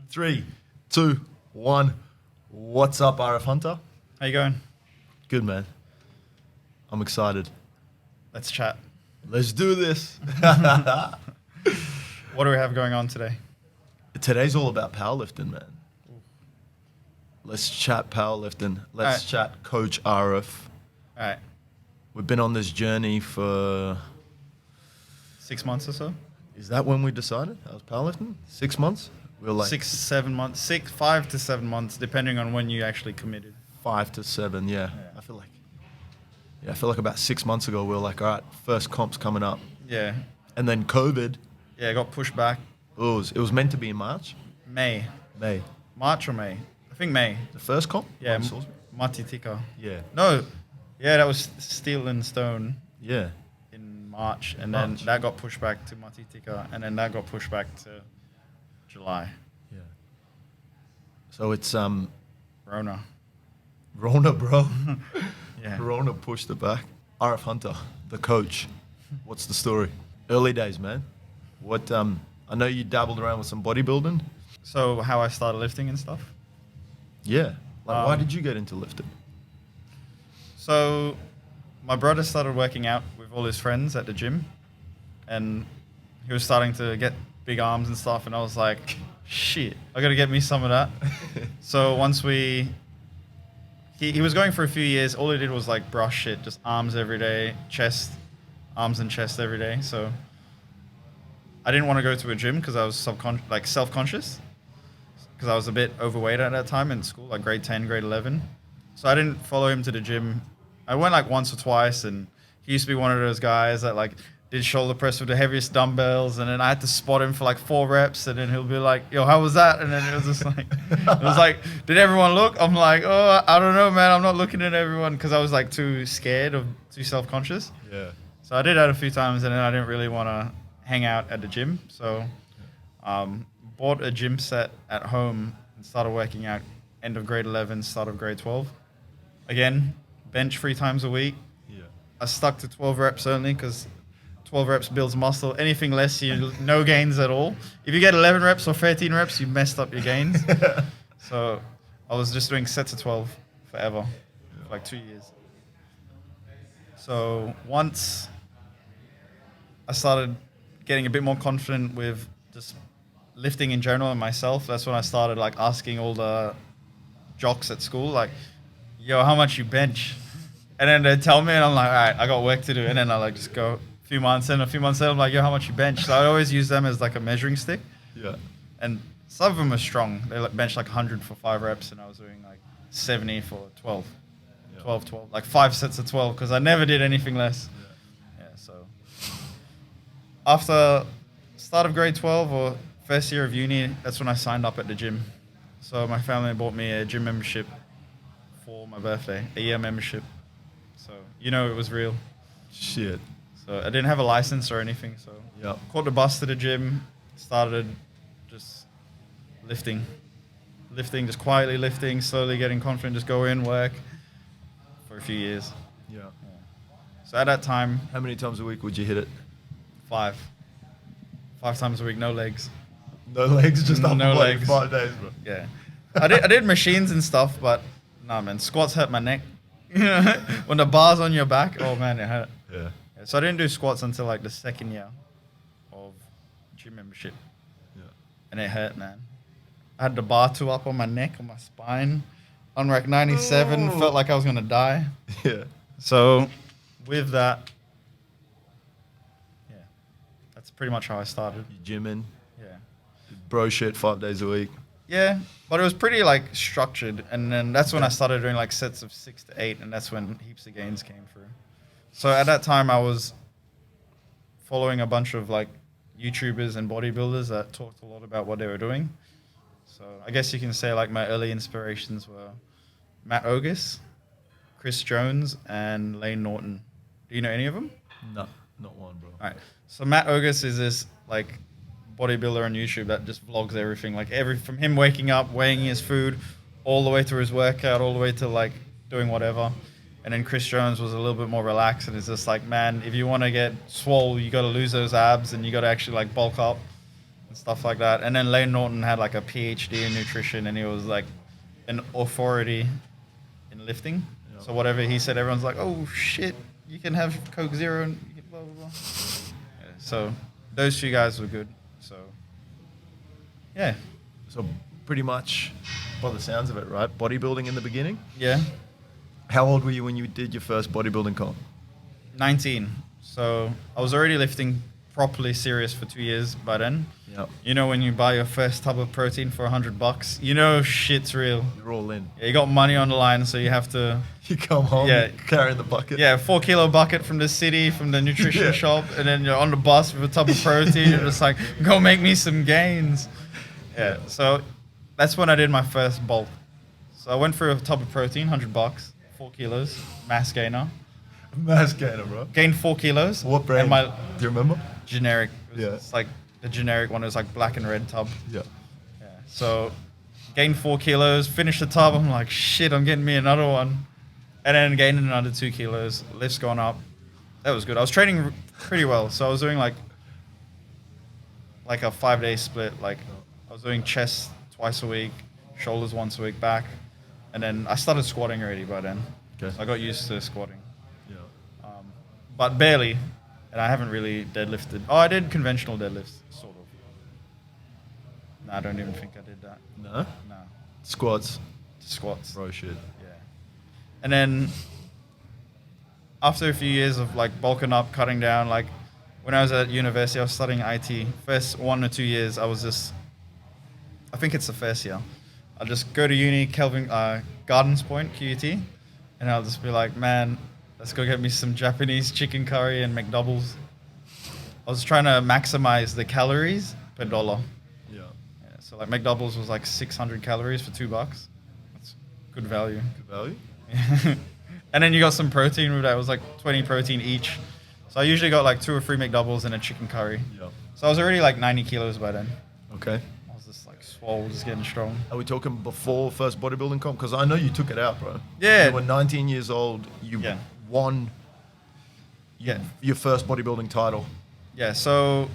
3, 2, 1. What's up, Arief Hunter? How you going? Good, man. I'm excited. Let's chat. Let's do this. What do we have going on today? Today's all about powerlifting, man. Let's chat powerlifting. Let's chat Coach Arief. All right. We've been on this journey for... 6 months or so? Is that when we decided I was powerlifting? 6 months? We were like 6, 7 months. 5 to 7 months, depending on when you actually committed. 5 to 7, yeah. I feel like about 6 months ago we were like, all right, first comp's coming up. Yeah. And then COVID. Yeah, it got pushed back. It was meant to be in March. May. March or May? I think May. The first comp? Yeah, Matitika. Yeah. No. Yeah, that was Steel and Stone. Yeah. In March, and then that got pushed back to Matitika, and then that got pushed back to July. Yeah. So it's Rona, bro. Yeah. Rona pushed it back. Arief Hunter, the coach. What's the story? Early days, man. What I know you dabbled around with some bodybuilding. So how I started lifting and stuff? Yeah. Like why did you get into lifting? So my brother started working out with all his friends at the gym, and he was starting to get big arms and stuff, and I was like, shit, I gotta get me some of that. So once he was going for a few years, all he did was like brush it, just arms every day, arms and chest every day. So I didn't want to go to a gym because I was self-conscious, because I was a bit overweight at that time in school, like grade 10, grade 11. So I didn't follow him to the gym. I went like once or twice, and he used to be one of those guys that like did shoulder press with the heaviest dumbbells, and then I had to spot him for like 4 reps, and then he'll be like, yo, how was that? And then it was just like, did everyone look? I'm like, oh, I don't know, man. I'm not looking at everyone, because I was like too self-conscious. Yeah. So I did that a few times, and then I didn't really want to hang out at the gym. So bought a gym set at home and started working out end of grade 11, start of grade 12. Again, bench 3 times a week. Yeah. I stuck to 12 reps only, because 12 reps builds muscle. Anything less, no gains at all. If you get 11 reps or 13 reps, you messed up your gains. So I was just doing sets of 12 forever, for like 2 years. So once I started getting a bit more confident with just lifting in general and myself, that's when I started like asking all the jocks at school, like, yo, how much you bench? And then they tell me, and I'm like, all right, I got work to do. And then I like just go a few months later, I'm like, yo, how much you bench? So I always use them as like a measuring stick. Yeah. And some of them are strong. They like bench like 100 for 5 reps, and I was doing like 70 for 12. Yeah. 12, like 5 sets of 12, because I never did anything less. Yeah, so after start of grade 12 or first year of uni, that's when I signed up at the gym. So my family bought me a gym membership for my birthday, a year membership. So, it was real. Shit. So I didn't have a license or anything. So caught the bus to the gym, started just lifting, just quietly lifting, slowly getting confident, just go in, work for a few years. Yeah. So at that time... How many times a week would you hit it? 5. 5 times a week, no legs. No legs, just upper no body, legs. 5 days, bro. Yeah. I did machines and stuff, but nah, man, squats hurt my neck. When the bar's on your back, oh man, it hurt. Yeah. So I didn't do squats until like the 2nd year of gym membership. Yeah. And it hurt, man. I had the bar 2 up on my neck, on my spine. On rack 97, felt like I was gonna die. Yeah. So with that, yeah, that's pretty much how I started. You gymming? Yeah. Bro shit 5 days a week. Yeah, but it was pretty like structured, and then that's when I started doing like sets of 6 to 8, and that's when heaps of gains came through. So at that time, I was following a bunch of like YouTubers and bodybuilders that talked a lot about what they were doing. So I guess you can say like my early inspirations were Matt Ogus, Chris Jones, and Lane Norton. Do you know any of them? No, not one, bro. All right. So Matt Ogus is this like bodybuilder on YouTube that just vlogs everything, like from him waking up, weighing his food, all the way through his workout, all the way to like doing whatever. And then Chris Jones was a little bit more relaxed, and it's just like, man, if you want to get swole, you got to lose those abs, and you got to actually like bulk up. and stuff like that. And then Lane Norton had like a PhD in nutrition, and he was like an authority in lifting. Yeah. So whatever he said, everyone's like, oh shit, you can have Coke Zero and you can blah, blah, blah. Yeah, so those two guys were good. So, yeah. So pretty much, by the sounds of it, right? Bodybuilding in the beginning? Yeah. How old were you when you did your first bodybuilding comp? 19. So I was already lifting properly serious for 2 years by then. Yeah. You know, when you buy your first tub of protein for $100, you know shit's real. You're all in. Yeah, you got money on the line, so you have to... You come home carrying the bucket. Yeah, 4 kilo bucket from the city, from the nutrition shop, and then you're on the bus with a tub of protein. You're just like, go make me some gains. Yeah, so that's when I did my first bulk. So I went for a tub of protein, $100, 4 kilos, mass gainer. Mass gainer, bro. Gained 4 kilos. What brand? Do you remember? Generic. Yeah. It's like the generic one. It was like black and red tub. Yeah. Yeah. So gained 4 kilos, finished the tub. I'm like, shit, I'm getting me another one. And then gained another 2 kilos. Lift's gone up. That was good. I was training pretty well. So I was doing like a 5-day split. Like I was doing chest twice a week, shoulders once a week, back. And then I started squatting already by then. Okay. So I got used to squatting. Yeah. But barely. And I haven't really deadlifted. Oh, I did conventional deadlifts, sort of. No, I don't even think I did that. No? No. Squats. Squats. Bro shit. Yeah. And then after a few years of like bulking up, cutting down, like when I was at university, I was studying IT. First 1 or 2 years, I was just, I think it's the first year. I'll just go to uni, Gardens Point, QUT, and I'll just be like, man, let's go get me some Japanese chicken curry and McDoubles. I was trying to maximize the calories per dollar. Yeah. So like McDoubles was like 600 calories for $2. That's good value. Good value? And then you got some protein with that. It was like 20 protein each. So I usually got like 2 or 3 McDoubles and a chicken curry. Yeah. So I was already like 90 kilos by then. Okay. I was just like swole, just getting strong. Are we talking before first bodybuilding comp? Because I know you took it out, bro. Yeah. You were 19 years old. You won your first bodybuilding title. Yeah, so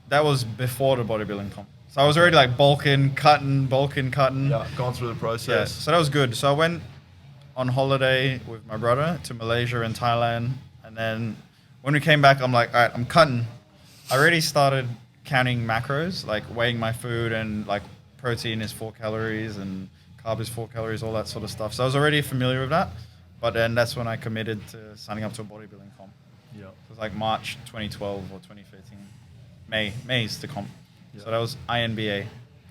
that was before the bodybuilding comp. So I was already like bulking, cutting. Yeah, gone through the process. Yeah, so that was good. So I went on holiday with my brother to Malaysia and Thailand. And then when we came back, I'm like, all right, I'm cutting. I already started counting macros, like weighing my food, and like protein is 4 calories and carb is 4 calories, all that sort of stuff. So I was already familiar with that. But then that's when I committed to signing up to a bodybuilding comp. Yeah. It was like March 2012 or 2013. May is the comp. Yeah. So that was INBA.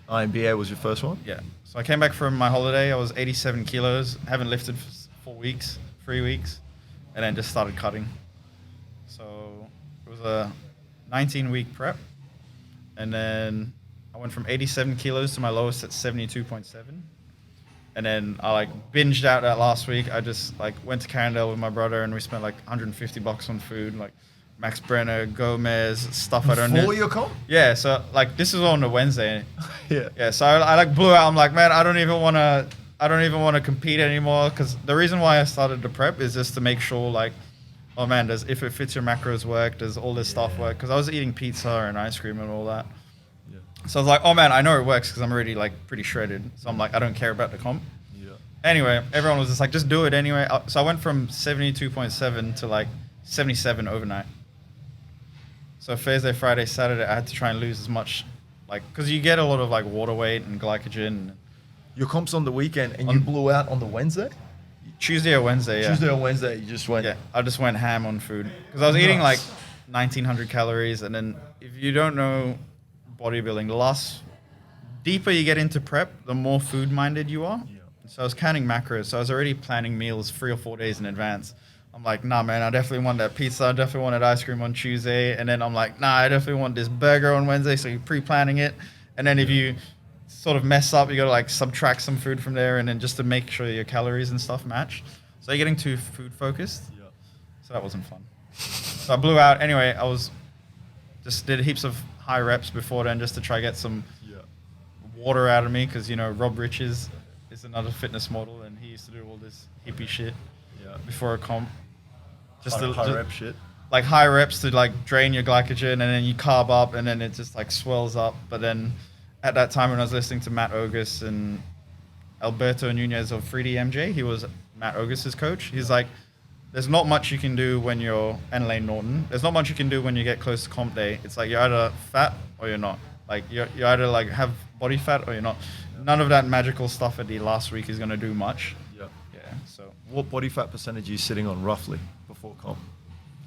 INBA was your first one? Yeah. So I came back from my holiday. I was 87 kilos. Haven't lifted for 3 weeks. And then just started cutting. So it was a 19-week prep. And then I went from 87 kilos to my lowest at 72.7. And then I like binged out that last week. I just like went to Carindale with my brother and we spent like $150 on food, like Max Brenner, Gomez, stuff I don't know. Before your comp? Yeah, so like this is on a Wednesday. Yeah. Yeah, so I like blew out. I'm like, man, I don't even want to compete anymore, because the reason why I started the prep is just to make sure like, oh man, does if it fits your macros work, does all this stuff work? Because I was eating pizza and ice cream and all that. So I was like, oh man, I know it works because I'm already like pretty shredded. So I'm like, I don't care about the comp. Yeah. Anyway, everyone was just like, just do it anyway. So I went from 72.7 to like 77 overnight. So Thursday, Friday, Saturday, I had to try and lose as much, like, because you get a lot of like water weight and glycogen. Your comp's on the weekend and you blew out on the Wednesday? Tuesday or Wednesday, yeah. Tuesday or Wednesday, you just went. Yeah, I just went ham on food because I was eating like 1,900 calories, and then if you don't know bodybuilding, the last deeper you get into prep, the more food minded you are. Yeah. So I was counting macros. So I was already planning meals 3 or 4 days in advance. I'm like, nah, man, I definitely want that pizza. I definitely wanted ice cream on Tuesday. And then I'm like, nah, I definitely want this burger on Wednesday. So you're pre-planning it. And then if you sort of mess up, you got to like subtract some food from there. And then just to make sure your calories and stuff match. So you're getting too food focused. Yeah. So that wasn't fun. So I blew out. Anyway, I was just did heaps of high reps before then just to try get some water out of me. Because, you know, Rob Riches is another fitness model. And he used to do all this hippie shit before a comp. High rep shit. like high reps to like drain your glycogen, and then you carb up, and then it just like swells up. But then at that time when I was listening to Matt Ogus and Alberto Nunez of 3DMJ, he was Matt Ogus's coach. He's like, there's not much you can do when you're, and Lane Norton, there's not much you can do when you get close to comp day. It's like you're either fat or you're not. Like you either like have body fat or you're not. None of that magical stuff at the last week is going to do much. Yeah. Yeah. So What body fat percentage are you sitting on roughly before comp?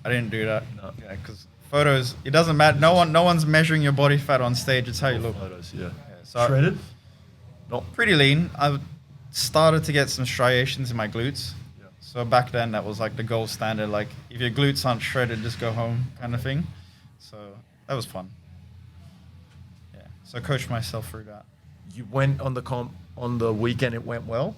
I didn't do that. No. Yeah, because photos, it doesn't matter. No one's measuring your body fat on stage. It's how you look. Photos, yeah. So Shredded? Not. pretty lean. I started to get some striations in my glutes. Yeah. So back then, that was like the gold standard. Like, if your glutes aren't shredded, just go home kind of thing. So that was fun. Yeah. So I coached myself through that. You went on the comp on the weekend. It went well.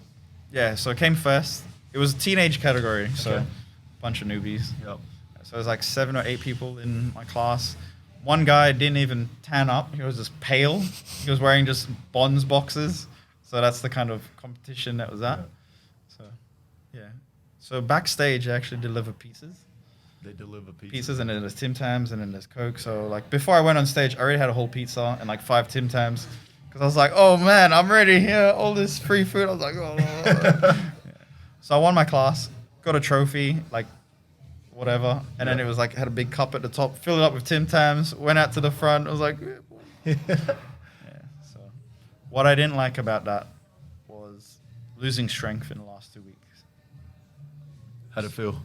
Yeah. So I came first. It was a teenage category. So Okay. a bunch of newbies. Yep. So there was like 7 or 8 people in my class. One guy didn't even tan up. He was just pale. He was wearing just Bonds boxes. So that's the kind of competition that was at. So, yeah. So backstage, I actually deliver pizzas. They deliver pizza. Pizzas, and then there's Tim Tams, and then there's Coke. So like before I went on stage, I already had a whole pizza and like 5 Tim Tams. Because I was like, oh man, I'm ready here. All this free food. I was like, oh. Yeah. So I won my class, got a trophy, like whatever. And then it was like, had a big cup at the top, filled it up with Tim Tams, went out to the front. I was like, yeah. So what I didn't like about that was losing strength in the last 2 weeks. How'd it feel?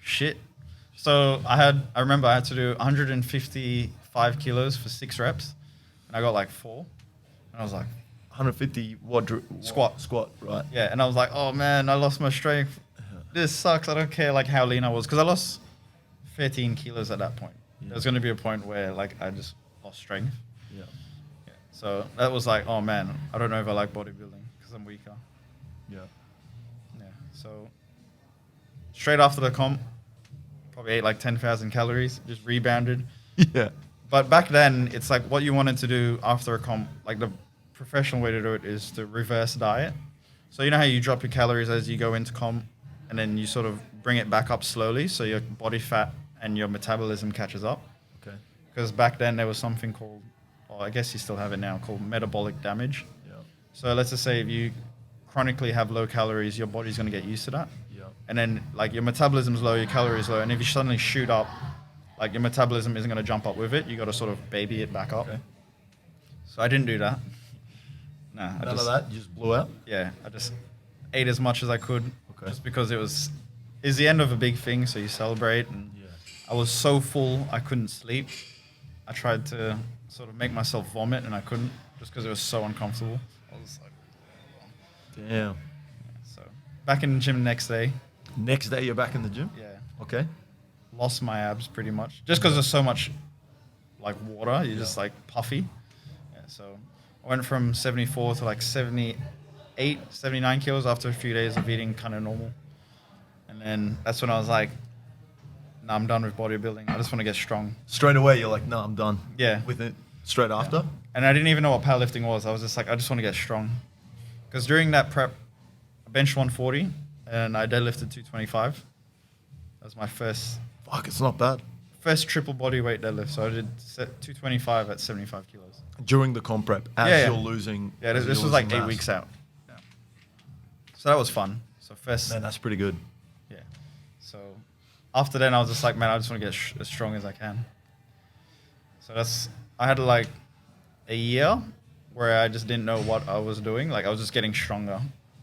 Shit. So I remember I had to do 155 kilos for 6 reps, and I got like 4. And I was like, 150 Squat. Squat, right. yeah. And I was like, oh man, I lost my strength. This sucks. I don't care like how lean I was, because I lost 13 kilos at that point. Yeah. There was going to be a point where like I just lost strength. Yeah. Yeah. So that was like, oh man, I don't know if I like bodybuilding because I'm weaker. Yeah. Yeah. So straight after the comp, probably ate like 10,000 calories, just rebounded. Yeah. But back then, it's like what you wanted to do after a comp, like the professional way to do it is to reverse diet. So you know how you drop your calories as you go into comp, and then you sort of bring it back up slowly so your body fat and your metabolism catches up. Okay. Because back then there was something called, well, I guess you still have it now, called metabolic damage. Yeah. So let's just say if you chronically have low calories, your body's going to get used to that. Yeah. And then like your metabolism's low, your calories low, and if you suddenly shoot up, like your metabolism isn't going to jump up with it. You got to sort of baby it back up. Okay. So I didn't do that. Nah, None of that. You just blew out. Yeah, I just ate as much as I could, Okay. just because it's the end of a big thing, so you celebrate. And Yeah. I was so full, I couldn't sleep. I tried to sort of make myself vomit, and I couldn't, just because it was so uncomfortable. I was like, Damn. yeah, so back in the gym the next day. Next day you're back in the gym. Yeah, Okay. lost my abs pretty much, just because there's so much like water. You're just like puffy. Yeah, so I went from 74 to like 78, 79 kilos after a few days of eating kind of normal. And then that's when I was like, nah, I'm done with bodybuilding. I just want to get strong. Straight away you're like, no, I'm done. Yeah. With it straight after. And I didn't even know what powerlifting was. I was just like, I just want to get strong. Because during that prep, I benched 140 and I deadlifted 225. That was my first Fuck, it's not bad. triple body weight deadlift. So I did 225 at 75 kilos. During the comp prep, as Yeah, yeah. you're losing. Yeah, as this you're was like losing 8 mass. weeks out. Yeah. So that was fun. So first, Man, that's pretty good. yeah. So after then, I was just like, man, I just want to get as strong as I can. So I had like a year where I just didn't know what I was doing. Like I was just getting stronger.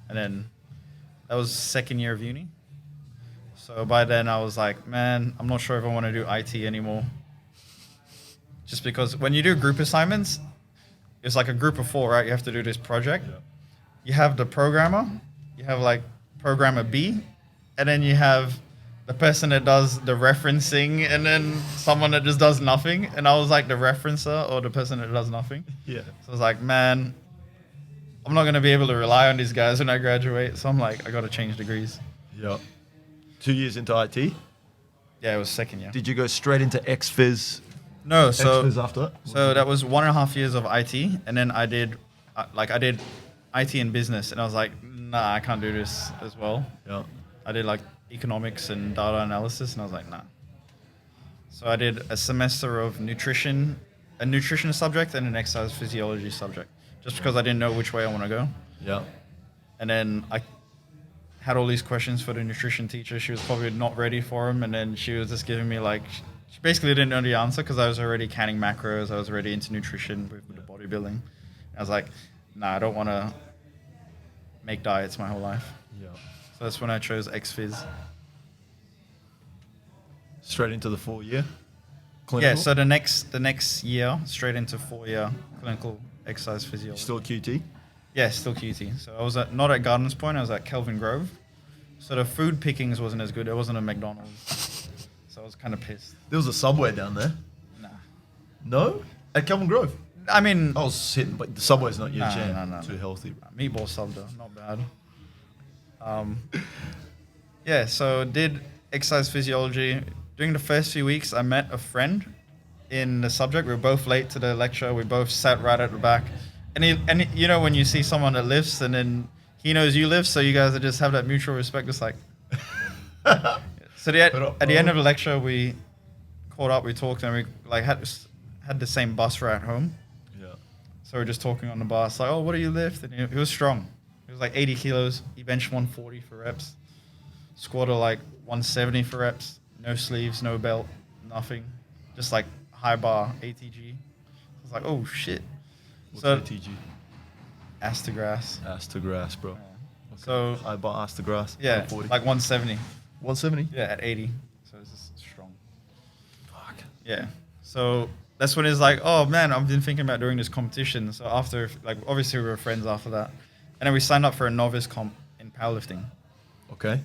And then that was second year of uni. So by then I was like, man, I'm not sure if I want to do IT anymore. Just because when you do group assignments, it's like a group of 4, right? You have to do this project. Yeah. You have the programmer, you have like programmer B, and then you have the person that does the referencing, and then someone that just does nothing. And I was like the referencer or the person that does nothing. Yeah. So I was like, man, I'm not going to be able to rely on these guys when I graduate. So I'm like, I got to change degrees. Yeah. 2 years into IT. Yeah, it was second year. Did you go straight into XPhys? No, so XPhys after that? so that was 1.5 years of IT, and then I did IT and business, and I was like, nah, I can't do this as well. Yeah. I did like economics and data analysis, and I was like, nah. So I did a semester of nutrition, a nutrition subject and an exercise physiology subject, just because I didn't know which way I want to go. Yeah. And then I had all these questions for the nutrition teacher. She was probably not ready for them. And then she was just giving me like, she basically didn't know the answer because I was already canning macros. I was already into nutrition with the bodybuilding. I was like, nah, I don't want to make diets my whole life. Yeah. So that's when I chose X-Phys. Straight into the 4-year clinical? Yeah, so the next year, straight into 4-year clinical exercise physiology. Still QT? Yeah, still QT. So I was not at Gardens Point, I was at Kelvin Grove. So the food pickings wasn't as good. There wasn't a McDonald's. So I was kind of pissed. There was a Subway down there. Nah. No? At Kelvin Grove? I mean... I was hitting, but the Subway's not your jam. No. Too healthy. Meatball sub though, not bad. Yeah, so did exercise physiology. During the first few weeks, I met a friend in the subject. We were both late to the lecture. We both sat right at the back. And you know when you see someone that lifts and then he knows you lift, so you guys just have that mutual respect. It's like... So at the end of the lecture, we caught up, we talked, and we like had the same bus ride home. Yeah. So we're just talking on the bus, like, oh, what do you lift? And he was strong. He was like 80 kilos. He benched 140 for reps. Squatted like 170 for reps. No sleeves, no belt, nothing. Just like high bar ATG. I was like, oh shit. What's So ATG? ass to grass. Ass to grass, bro. Yeah. Okay. So I bought ass to grass. yeah, 140. like 170. 170? Yeah, at 80. So it's just strong. Fuck. Yeah. So that's when it's like, oh man, I've been thinking about doing this competition. So after, like, obviously we were friends after that. And then we signed up for a novice comp in powerlifting. Okay.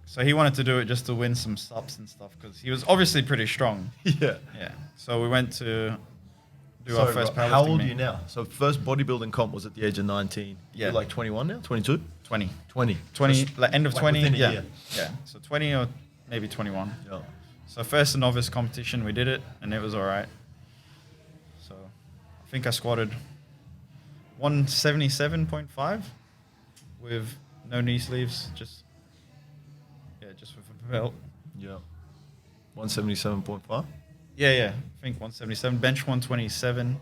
So he wanted to do it just to win some subs and stuff because he was obviously pretty strong. Yeah. Yeah. So we went to do our first powerlifting how old meet. are you now? So first bodybuilding comp was at the age of 19. Yeah. You're like 21 now? 22? 20. 20. 20, like end of like 20. within a Yeah. year. Yeah. So 20 or maybe 21. Yeah. So first novice competition, we did it and it was all right. So I think I squatted 177.5 with no knee sleeves, just with a belt. Yeah. 177.5? Yeah. I think 177, bench 127,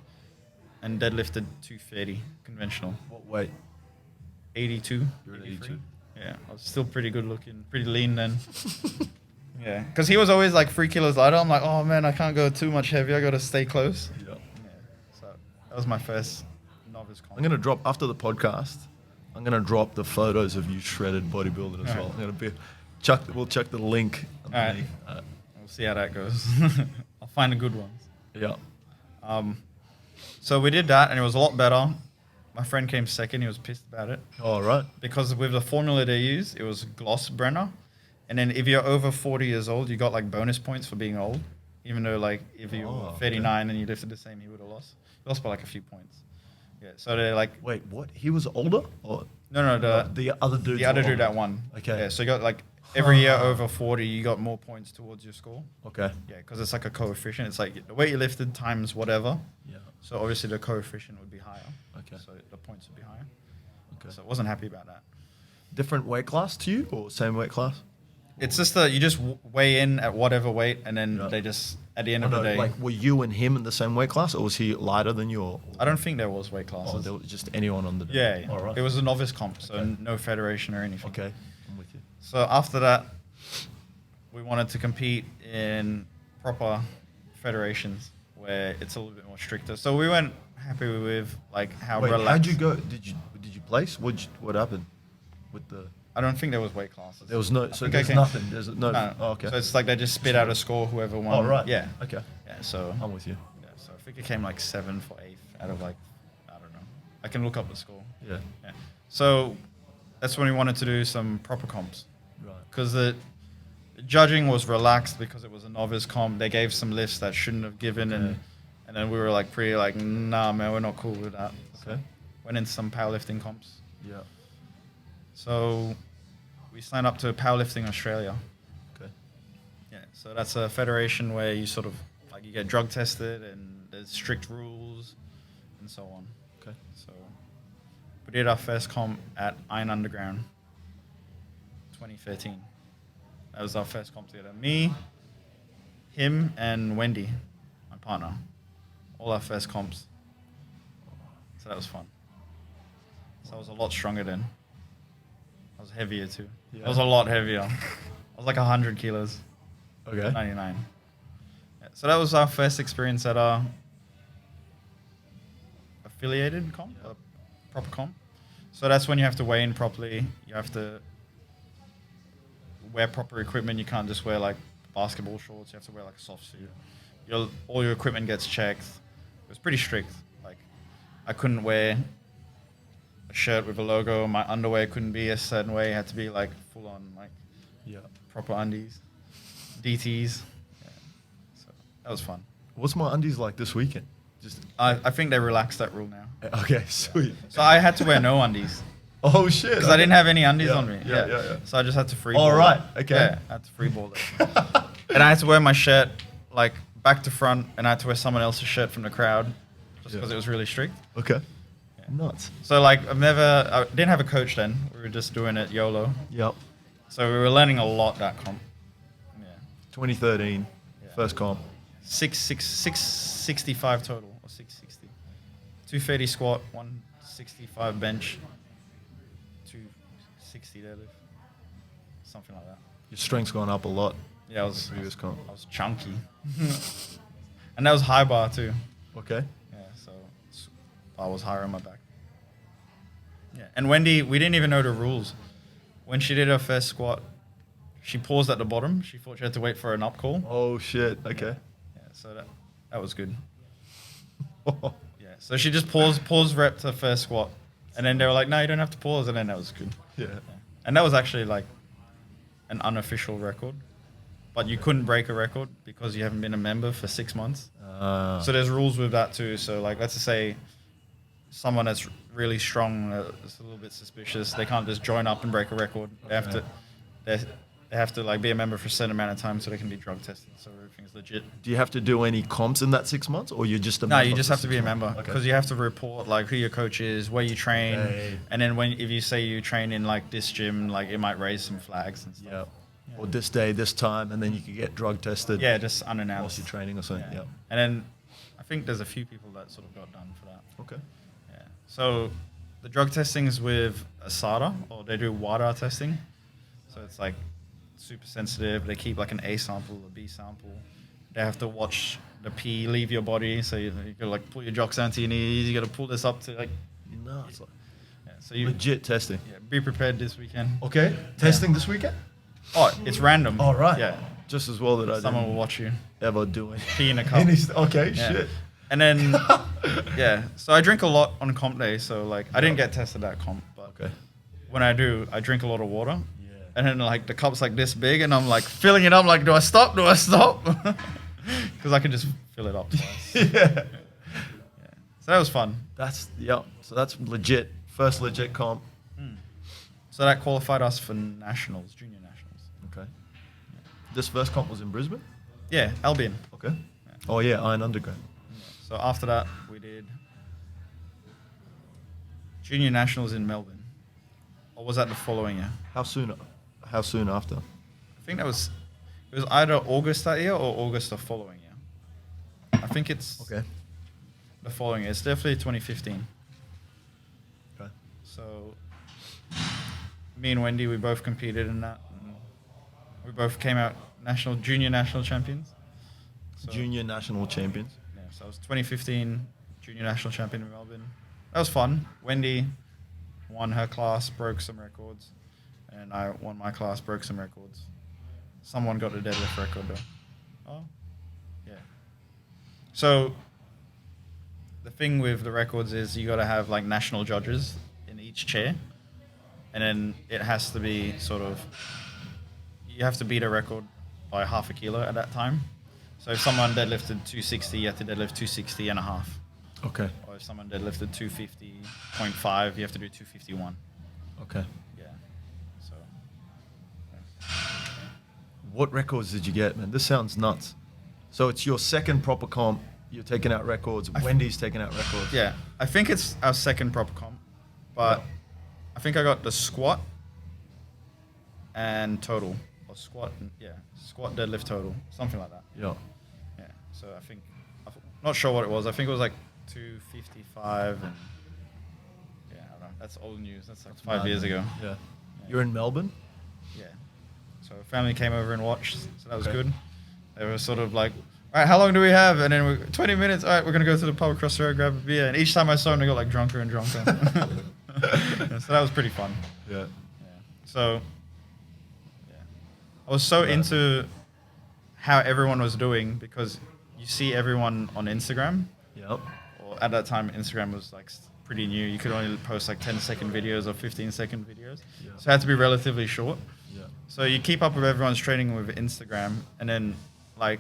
and deadlifted 230 conventional. What weight? 82. You're at 83. 82. Yeah, I was still pretty good looking, pretty lean then. Yeah, because he was always like 3 kilos lighter. I'm like, oh man, I can't go too much heavier. I got to stay close. Yeah. Yeah, so that was my first novice comp. I'm going to drop, after the podcast, I'm going to drop the photos of you shredded bodybuilding as All well. right. I'm going to we'll check the link. All right. underneath. We'll see how that goes. I'll find the good ones. Yeah. So we did that, and it was a lot better. My friend came second. He was pissed about it. All right. Because with the formula they used, it was Glossbrenner. And then if you're over 40 years old, you got like bonus points for being old. Even though like if you were 39 and you lifted the same, you would have lost. You lost by like a few points. Yeah, so they're like... Wait, what? He was older? Or No, the other dude. the other dude that won. Okay. Yeah, so you got like every year over 40, you got more points towards your score. Okay. Yeah, because it's like a coefficient. It's like the weight you lifted times whatever. Yeah. So obviously the coefficient would be higher. Okay. So the points would be higher. Okay. So I wasn't happy about that. Different weight class to you or same weight class? It's just that you just weigh in at whatever weight, and then Yeah. they just at the end of the day. Like, were you and him in the same weight class, or was he lighter than you? Or I don't think there was weight classes. there was just anyone on the day? Yeah. All right. It was a novice comp, so Okay. no federation or anything. Okay, I'm with you. So after that, we wanted to compete in proper federations where it's a little bit more stricter. So we went happy with like how Wait, relaxed. how'd you go? Did you place? What happened with the? I don't think there was weight classes. There was no. I So think there's I came- nothing. There's no. No. Oh, okay. So it's like they just spit out a score, whoever won. Oh right. Yeah. Okay. Yeah. So I'm with you. yeah, so I think it came like 7 for 8th out of like, I don't know. I can look up the score. Yeah. Yeah. So that's when we wanted to do some proper comps. Right. Because the judging was relaxed because it was a novice comp. They gave some lifts that shouldn't have given, Okay. and then we were like pretty like, nah, man, we're not cool with that. So Okay. went into some powerlifting comps. Yeah. So we signed up to Powerlifting Australia. Okay. Yeah, so that's a federation where you sort of like you get drug tested and there's strict rules and so on. Okay. So we did our first comp at Iron Underground, 2013. That was our first comp together. Me, him and Wendy, my partner, all our first comps. So that was fun. So I was a lot stronger then. I was heavier too. Yeah. I was a lot heavier. I was like 100 kilos. Okay. 99. Yeah, so that was our first experience at our affiliated comp, proper comp. So that's when you have to weigh in properly. You have to wear proper equipment. You can't just wear like basketball shorts. You have to wear like a soft suit. All your equipment gets checked. It was pretty strict. Like I couldn't wear a shirt with a logo. My underwear couldn't be a certain way. It had to be like full on like proper undies, DTs. Yeah. So that was fun. What's my undies like this weekend? I think they relaxed that rule now. Okay, sweet. So I had to wear no undies Oh shit! because I didn't have any undies Yeah, on me. yeah. So I just had to free. All ball right, it. okay. Yeah, I had to free ball it, and I had to wear my shirt like back to front, and I had to wear someone else's shirt from the crowd, just because it was really strict. Okay. Nuts. So like I didn't have a coach then. We were just doing it YOLO. Yep. So we were learning a lot that comp. Yeah. 2013, first comp. 665 total or 660. 230 squat, 165 bench, 260 deadlift, something like that. Your strength's gone up a lot. Yeah, I was comp. I was chunky, and that was high bar too. Okay. Yeah, so I was higher on my back. Yeah, and Wendy, we didn't even know the rules. When she did her first squat, she paused at the bottom. She thought she had to wait for an up call. Oh shit. Okay. Yeah, so that was good. Yeah, so she just paused rep to first squat, and then they were like, "No, you don't have to pause," and then that was good. Yeah. And that was actually like an unofficial record, but you couldn't break a record because you haven't been a member for 6 months. So there's rules with that too. So like, let's just say someone that's really strong, is a little bit suspicious. They can't just join up and break a record. They have to. They have to like be a member for a certain amount of time so they can be drug tested. So everything's legit. Do you have to do any comps in that 6 months, or you're just a No, member? you just for have to be a 6 months? member because you have to report like who your coach is, where you train, and then if you say you train in like this gym, like it might raise some flags and stuff. Yeah. Or this day, this time, and then you could get drug tested. Yeah, just Whilst unannounced. you're training or something. Yeah. And then I think there's a few people that sort of got done for that. Okay. Yeah. So the drug testing is with a SARA, or they do WADA testing. So it's like super sensitive. They keep like an A sample, a B sample. They have to watch the pee leave your body. So you gotta like pull your jocks down to your knees. You gotta pull this up to like. No, it's like So you legit testing. Yeah, be prepared this weekend. Okay. Testing this weekend? Oh, it's random. All right. Yeah. Just as well that I Someone will didn't watch you ever do it. pee in a cup. Okay, Yeah. shit. And then, yeah. So I drink a lot on comp day. So like, I didn't get tested at comp, but Okay. when I do, I drink a lot of water. Yeah. And then like the cup's like this big, and I'm like filling it up. Like, do I stop? Do I stop? Because I can just fill it up twice. Yeah. So that was fun. So that's legit. First legit comp. So that qualified us for nationals, junior nationals. Okay. This first comp was in Brisbane? Yeah, Albion. Okay. Oh yeah, Iron Underground. So after that, we did junior nationals in Melbourne. Or was that the following year? How soon after? I think it was either August that year or August the following year. I think it's Okay. the following year. It's definitely 2015. Okay. So me and Wendy, we both competed in that. And we both came out junior national champions. So, Junior national champions. yeah, so I was 2015 junior national champion in Melbourne. That was fun. Wendy won her class, broke some records, and I won my class, broke some records. Someone got a deadlift record though. Oh, yeah. So the thing with the records is you got to have like national judges in each chair, and then it has to be you have to beat a record by half a kilo at that time. So if someone deadlifted 260, you have to deadlift 260 and a half. Okay. Or if someone deadlifted 250.5, you have to do 251. Okay. Yeah. So. What records did you get, man? This sounds nuts. So it's your second proper comp. You're taking out records. Wendy's taking out records. Yeah, I think it's our second proper comp, but I think I got the squat and total. or squat, deadlift total, something like that. Yeah. Yeah. So I think, I'm not sure what it was. I think it was like 255. And yeah, I don't know. That's old news. That's like 5 years ago. Yeah. You're in Melbourne? Yeah. So family came over and watched. So that was good. They were sort of like, all right, how long do we have? And then 20 minutes. All right, we're going to go to the pub across the road, grab a beer. And each time I saw them, they got like drunker and drunker. Yeah, so that was pretty fun. Yeah. So, yeah. I was so into how everyone was doing because you see everyone on Instagram. Yep. Or at that time, Instagram was like pretty new. You could only post like 10-second videos or 15-second videos. Yeah. So it had to be relatively short. Yeah. So you keep up with everyone's training with Instagram, and then like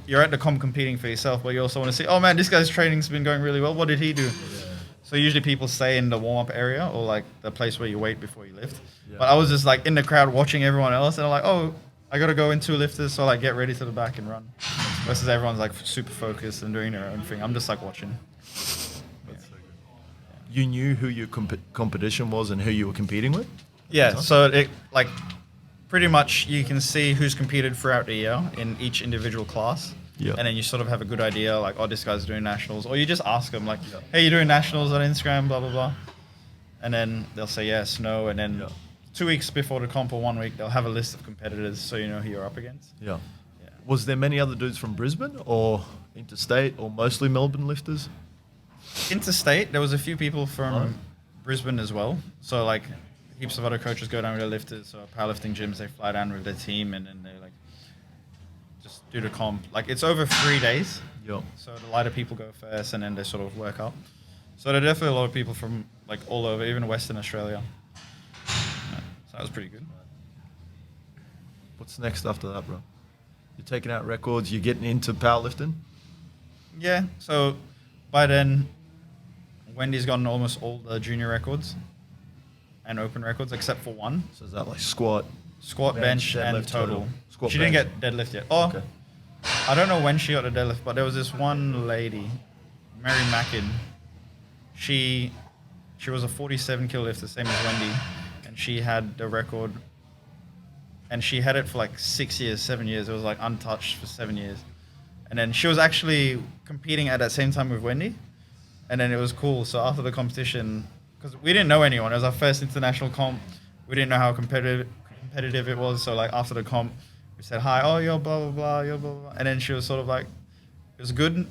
you're at the comp competing for yourself, but you also want to see, oh man, this guy's training's been going really well. What did he do? Yeah. So usually people stay in the warm-up area or like the place where you wait before you lift. Yeah. But I was just like in the crowd watching everyone else, and I'm like, oh, I got to go in 2 lifters, so like get ready to the back and run. Versus everyone's like super focused and doing their own thing. I'm just like watching. That's so good. You knew who your competition was and who you were competing with? Yeah, so it like pretty much you can see who's competed throughout the year in each individual class. Yeah. And then you sort of have a good idea, like, oh, this guy's doing nationals. Or you just ask them, like, hey, you're doing nationals on Instagram, blah, blah, blah. And then they'll say yes, no. And then 2 weeks before the comp or 1 week, they'll have a list of competitors so you know who you're up against. Yeah. Was there many other dudes from Brisbane or interstate or mostly Melbourne lifters? Interstate, there was a few people from Brisbane as well. So, like, heaps of other coaches go down with their lifters. So, powerlifting gyms, they fly down with their team and then they, like, just do the comp. Like, it's over 3 days. Yeah. So the lighter people go first and then they sort of work up. So there are definitely a lot of people from, like, all over, even Western Australia. Yeah, so that was pretty good. What's next after that, bro? You're taking out records, you're getting into powerlifting? Yeah, so by then, Wendy's gotten almost all the junior records and open records except for one. So is that like squat, bench and total. Squat, she bench. didn't get deadlift yet. Oh, okay. I don't know when she got the deadlift, but there was this one lady, Mary Mackin. She was a 47 kilo lifter, same as Wendy, and she had the record. And she had it for like 6 years, 7 years. It was like untouched for 7 years. And then she was actually competing at that same time with Wendy. And then it was cool. So after the competition, because we didn't know anyone, it was our first international comp. We didn't know how competitive it was. So like after the comp, we said, hi, oh, you're blah, blah, blah, you're blah, blah. And then she was sort of like, it was good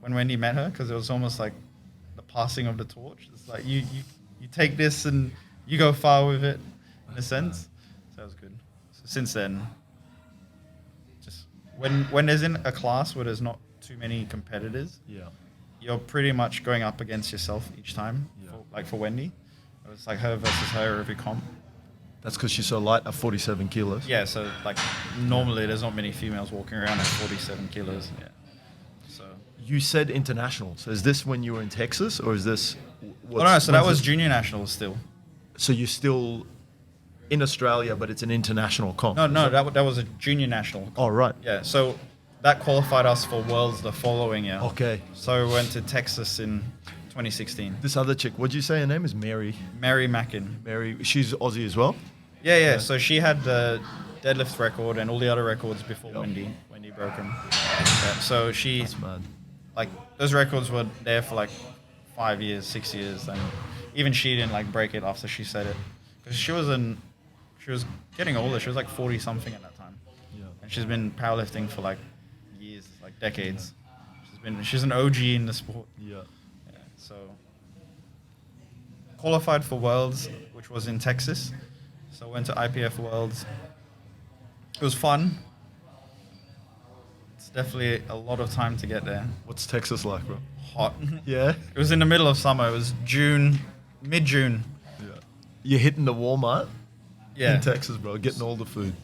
when Wendy met her because it was almost like the passing of the torch. It's like you take this and you go far with it in a sense. So that was good. Since then, just when there's in a class where there's not too many competitors, you're pretty much going up against yourself each time. For Wendy, it was like her versus her every comp. That's because she's so light at 47 kilos. Yeah, so like normally there's not many females walking around at 47 kilos. Yeah. So you said international. So is this when you were in Texas or is this? Oh no, so that was junior nationals still. So you're still in Australia, but it's an international comp. No, that was a junior national comp. Oh, right. Yeah, so that qualified us for Worlds the following year. Okay. So we went to Texas in 2016. This other chick, what'd you say her name is? Mary Mackin. Mary, she's Aussie as well? Yeah. So she had the deadlift record and all the other records before Wendy broke them. Yeah, so she, that's mad. Like, those records were there for like 5 years, 6 years, and even she didn't like break it after she said it. Because she was getting older. She was like 40 something at that time. Yeah. And she's been powerlifting for like years, like decades. Yeah. She's an OG in the sport. Yeah. So qualified for Worlds, which was in Texas. So went to IPF Worlds. It was fun. It's definitely a lot of time to get there. What's Texas like, bro? Hot. Yeah. It was in the middle of summer. It was mid-June. Yeah. You're hitting the Walmart. Yeah. In Texas, bro, getting all the food.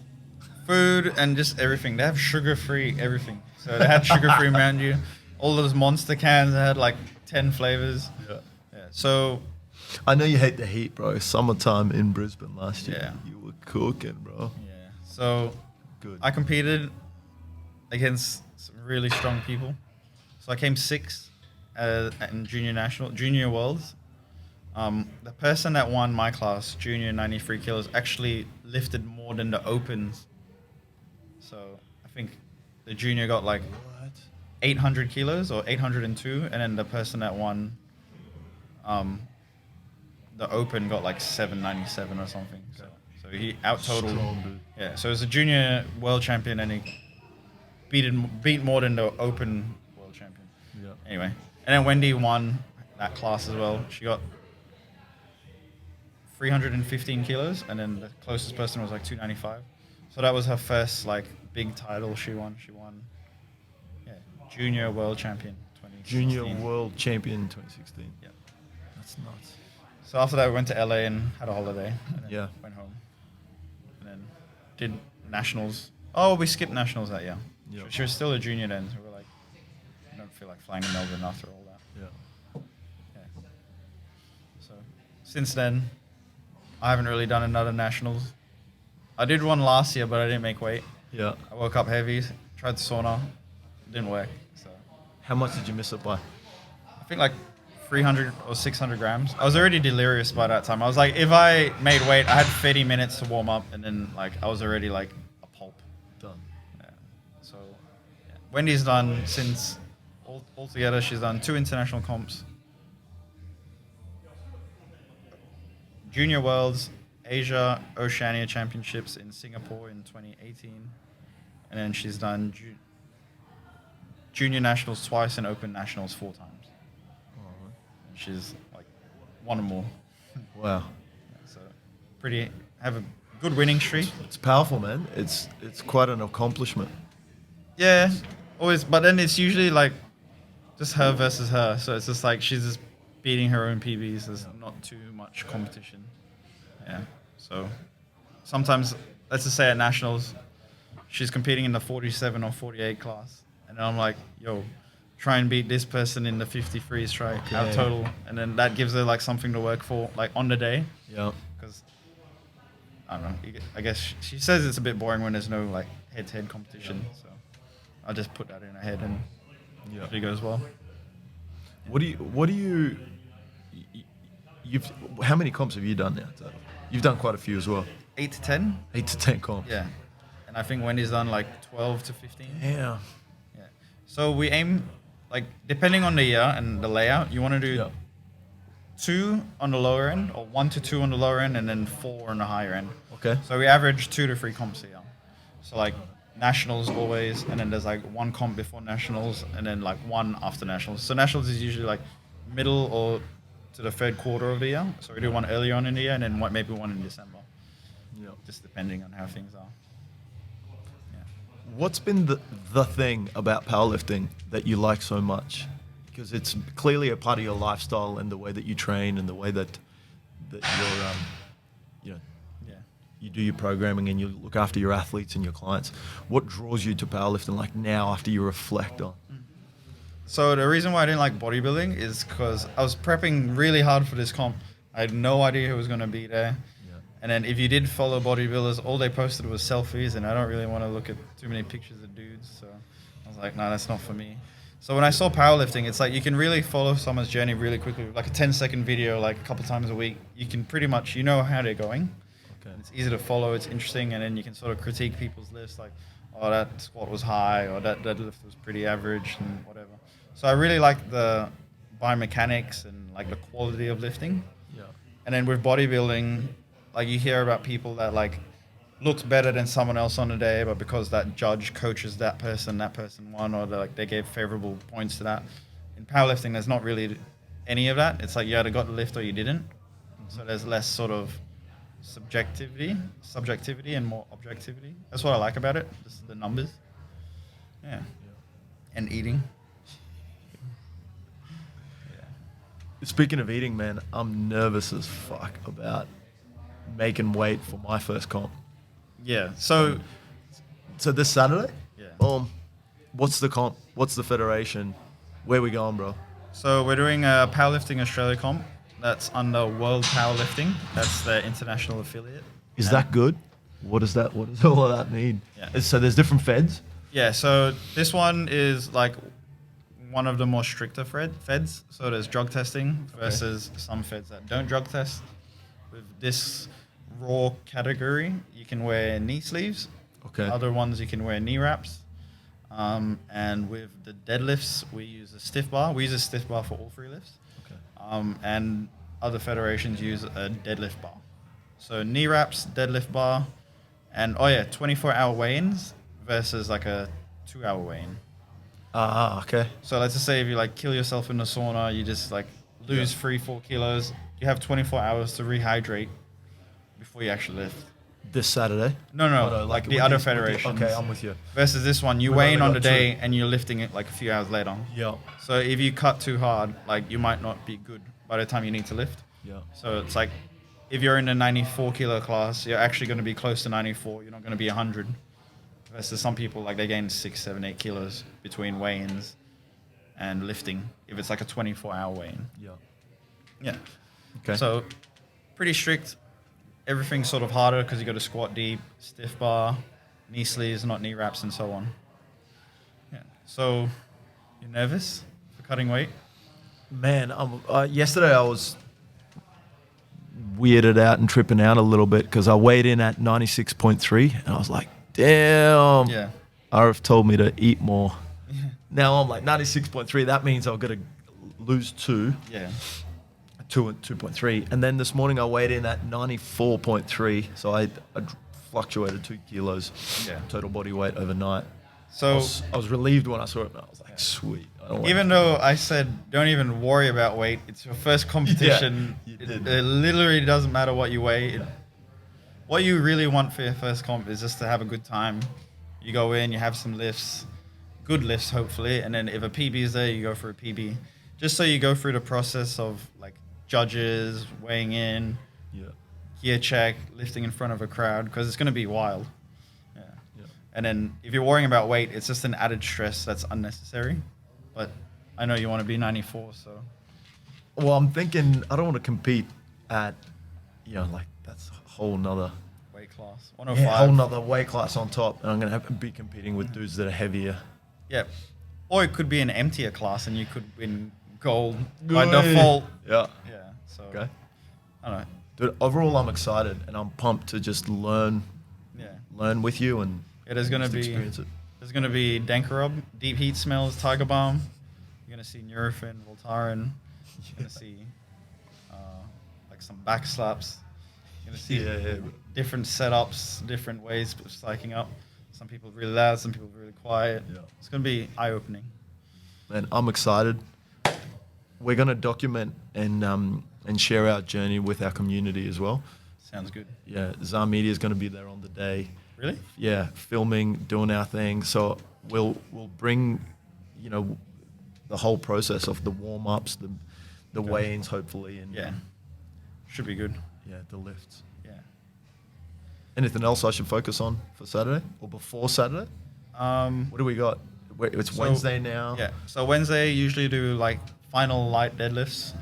Food and just everything. They have sugar-free everything. So they had sugar-free Mountain Dew. All those Monster cans, they had like 10 flavors. Yeah. So I know you hate the heat, bro. Summertime in Brisbane last year. Yeah. You were cooking, bro. Yeah. So good. I competed against some really strong people. So I came sixth in junior worlds. The person that won my class, junior 93 kilos, actually lifted more than the opens So I think the junior got like What? 800 kilos or 802, and then the person that won the open got like 797 or something. So he out totaled. Strong, dude. Yeah, so he was a junior world champion, and he beat more than the open world champion. Yeah. Anyway, and then Wendy won that class as well. She got 315 kilos, and then the closest person was like 295. So that was her first like big title she won. She won, junior world champion 2016. Junior world champion 2016. Yeah. That's nuts. So after that, we went to LA and had a holiday. And then went home. And then did nationals. Oh, we skipped nationals that year. Yeah. She was still a junior then, so we're like, I don't feel like flying to Melbourne after all that. Yeah. So since then, I haven't really done another nationals. I did one last year, but I didn't make weight. Yeah. I woke up heavy, tried sauna, didn't work. So How much did you miss it by? I think like 300 or 600 grams. I was already delirious by that time. I was like, if I made weight, I had 30 minutes to warm up, and then like I was already like a pulp. Done. Yeah. So Wendy's done since altogether. She's done 2 international comps, Junior Worlds, Asia Oceania Championships in Singapore in 2018, and then she's done Junior Nationals twice and Open Nationals 4 times. She's like won them all. Wow. So have a good winning streak. It's powerful, man. It's quite an accomplishment. Yeah, always. But then it's usually like just her versus her. So it's just like she's just beating her own PBs. There's not too much competition. Yeah. So sometimes, let's just say at nationals, she's competing in the 47 or 48 class, and then I'm like, yo, try and beat this person in the 50 free strike out total, and then that gives her like something to work for like on the day. Yeah. Because I don't know. I guess she says it's a bit boring when there's no like head-to-head competition. So I'll just put that in her head, and it goes well. How many comps have you done now? Total? You've done quite a few as well. 8 to 10. 8 to 10 comps. Yeah, and I think Wendy's done like 12 to 15. Yeah. Yeah. So we aim, like, depending on the year and the layout, you want to do 2 on the lower end, or 1 to 2 on the lower end, and then 4 on the higher end. Okay. So we average 2 to 3 comps a year. So like nationals always, and then there's like 1 comp before nationals, and then like 1 after nationals. So nationals is usually like middle or to the 3rd quarter of the year. So we do 1 early on in the year, and then maybe 1 in December. Yeah. Just depending on how things are. What's been the thing about powerlifting that you like so much? Because it's clearly a part of your lifestyle and the way that you train and the way that you're, you do your programming and you look after your athletes and your clients. What draws you to powerlifting like now after you reflect on? So the reason why I didn't like bodybuilding is because I was prepping really hard for this comp. I had no idea who was going to be there. And then if you did follow bodybuilders, all they posted was selfies, and I don't really want to look at too many pictures of dudes. So I was like, no, that's not for me. So when I saw powerlifting, it's like you can really follow someone's journey really quickly. Like a 10-second video, like a couple times a week. You can pretty much, know how they're going. Okay. It's easy to follow. It's interesting. And then you can sort of critique people's lifts, like, oh, that squat was high, or that deadlift was pretty average, and whatever. So I really like the biomechanics and like the quality of lifting. Yeah. And then with bodybuilding, like you hear about people that like looks better than someone else on the day, but because that judge coaches that person won, or they gave favorable points to that. In powerlifting, there's not really any of that. It's like you either got the lift or you didn't. So there's less sort of subjectivity and more objectivity. That's what I like about it. Just the numbers. Yeah. And eating. Speaking of eating, man, I'm nervous as fuck about making weight for my first comp. Yeah. So this Saturday? Yeah. What's the comp? What's the federation? Where we going, bro? So we're doing a Powerlifting Australia comp. That's under World Powerlifting. That's the international affiliate. Is that good? What does all of that mean? Yeah. So there's different feds? Yeah. So this one is like one of the more stricter feds. So there's drug testing versus some feds that don't drug test. With this raw category, you can wear knee sleeves, Okay. Other ones you can wear knee wraps. And with the deadlifts, we use a stiff bar. We use a stiff bar for all 3 lifts. Okay. And other federations use a deadlift bar. So knee wraps, deadlift bar, and 24-hour weigh-ins versus like a 2-hour weigh-in. Okay. So let's just say if you like kill yourself in the sauna, you just like lose 3-4 kilos. You have 24 hours to rehydrate before you actually lift. This Saturday? No, like the other federations. Okay, I'm with you. Versus this one, you We've weigh in only on got the day and you're lifting it like a few hours later. Yeah. So if you cut too hard, like you might not be good by the time you need to lift. Yeah. So it's like if you're in the 94 kilo class, you're actually going to be close to 94. You're not going to be 100. Versus some people, like they gain 6, 7, 8 kilos between weigh-ins and lifting if it's like a 24-hour weigh-in. Yeah. Yeah. Okay. So pretty strict. Everything's sort of harder because you got to squat deep, stiff bar, knee sleeves, not knee wraps, and so on. Yeah. So you're nervous for cutting weight? Man, yesterday I was weirded out and tripping out a little bit because I weighed in at 96.3 and I was like, damn. Yeah. Arief told me to eat more. Yeah. Now I'm like 96.3. That means I've got to lose 2. Yeah. 2.3, and then this morning I weighed in at 94.3, so I fluctuated 2 kilos total body weight overnight. So I was relieved when I saw it, and I was like, sweet. Even though I said don't even worry about weight, it's your first competition. It literally doesn't matter what you weigh. What you really want for your first comp is just to have a good time. You go in, you have some lifts, good lifts hopefully, and then if a PB is there, you go for a PB. Just so you go through the process of like judges, weighing in, gear check, lifting in front of a crowd, because it's going to be wild. Yeah. And then if you're worrying about weight, it's just an added stress that's unnecessary. But I know you want to be 94, so. Well, I'm thinking I don't want to compete at, like that's a whole nother weight class. 105. Yeah, whole nother weight class on top, and I'm going to have to be competing with dudes that are heavier. Yeah. Or it could be an emptier class, and you could win gold by default. Yeah. Yeah. So. Okay. I don't know. Dude, overall, I'm excited, and I'm pumped to just learn with you and there's gonna be experience it. There's gonna be Dankarob, Deep Heat Smells, Tiger Balm. You're gonna see Nurofen, Voltaren. You're gonna see like some back slaps. You're gonna see different setups, different ways of spiking up. Some people really loud, some people really quiet. Yeah. It's gonna be eye-opening. Man, I'm excited. We're gonna document and share our journey with our community as well. Sounds good. Yeah, ZAR Media is going to be there on the day. Really? Yeah, filming, doing our thing. So we'll bring, the whole process of the warm ups, the weigh-ins, hopefully, and should be good. Yeah, the lifts. Yeah. Anything else I should focus on for Saturday or before Saturday? What do we got? It's Wednesday now. Yeah. So Wednesday usually do like final light deadlifts,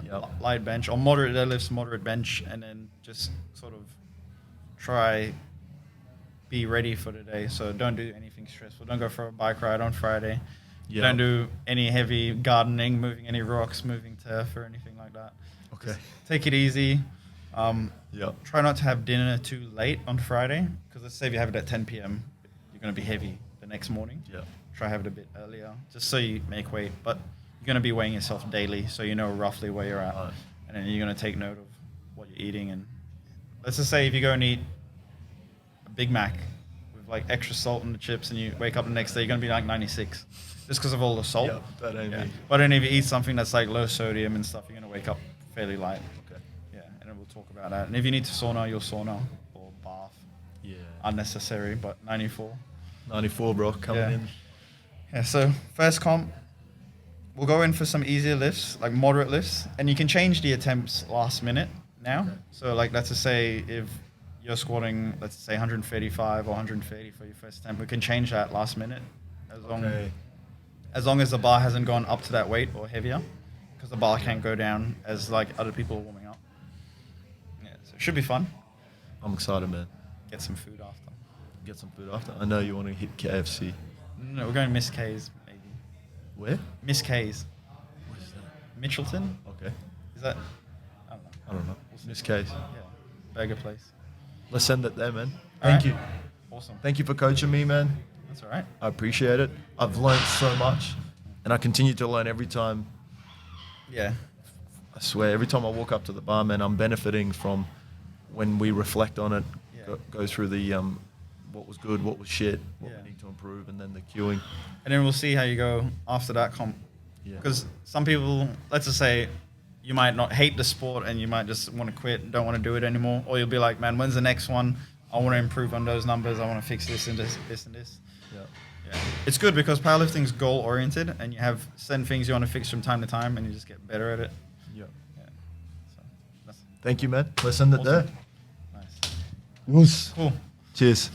light bench, or moderate deadlifts, moderate bench, and then just sort of try be ready for the day. So don't do anything stressful. Don't go for a bike ride on Friday. Yeah. Don't do any heavy gardening, moving any rocks, moving turf, or anything like that. Okay. Just take it easy. Try not to have dinner too late on Friday, because let's say if you have it at 10 p.m., you're going to be heavy the next morning. Yeah. Try have it a bit earlier, just so you make weight. But you're going to be weighing yourself daily, so you know roughly where you're at. Right. And then you're going to take note of what you're eating. And let's just say if you go and eat a Big Mac with like extra salt in the chips, and you wake up the next day, you're going to be like 96, just because of all the salt. Yeah, that ain't me. But then if you eat something that's like low sodium and stuff, you're going to wake up fairly light. Okay. Yeah, and then we'll talk about that. And if you need to sauna, you'll sauna or bath. Yeah. Unnecessary, but 94. 94, bro, coming in. Yeah, so first comp, we'll go in for some easier lifts, like moderate lifts, and you can change the attempts last minute now. Okay. So like, let's just say if you're squatting, let's say 135 or 130 for your first attempt, we can change that last minute as long as the bar hasn't gone up to that weight or heavier, because the bar can't go down as like other people are warming up. Yeah, so it should be fun. I'm excited, man. Get some food after. Get some food after. I know you want to hit KFC. No, we're going Miss K's, maybe. Where? Miss K's. What is that? Mitchelton? Okay. Is that? I don't know. Miss K's. Yeah. Burger place. Let's send it there, man. Thank you. Awesome. Awesome. Thank you for coaching me, man. That's all right. I appreciate it. I've learned so much, and I continue to learn every time. Yeah. I swear, every time I walk up to the bar, man, I'm benefiting from when we reflect on it, go through the what was good, what was shit, what we need to improve, and then the queuing. And then we'll see how you go after that comp. Yeah. Because some people, let's just say, you might not hate the sport and you might just want to quit and don't want to do it anymore. Or you'll be like, man, when's the next one? I want to improve on those numbers. I want to fix this and this and this. Yeah. It's good because powerlifting is goal oriented and you have certain things you want to fix from time to time and you just get better at it. Yeah. So Thank you, man. Let's end it there. Nice. Cool. Cheers.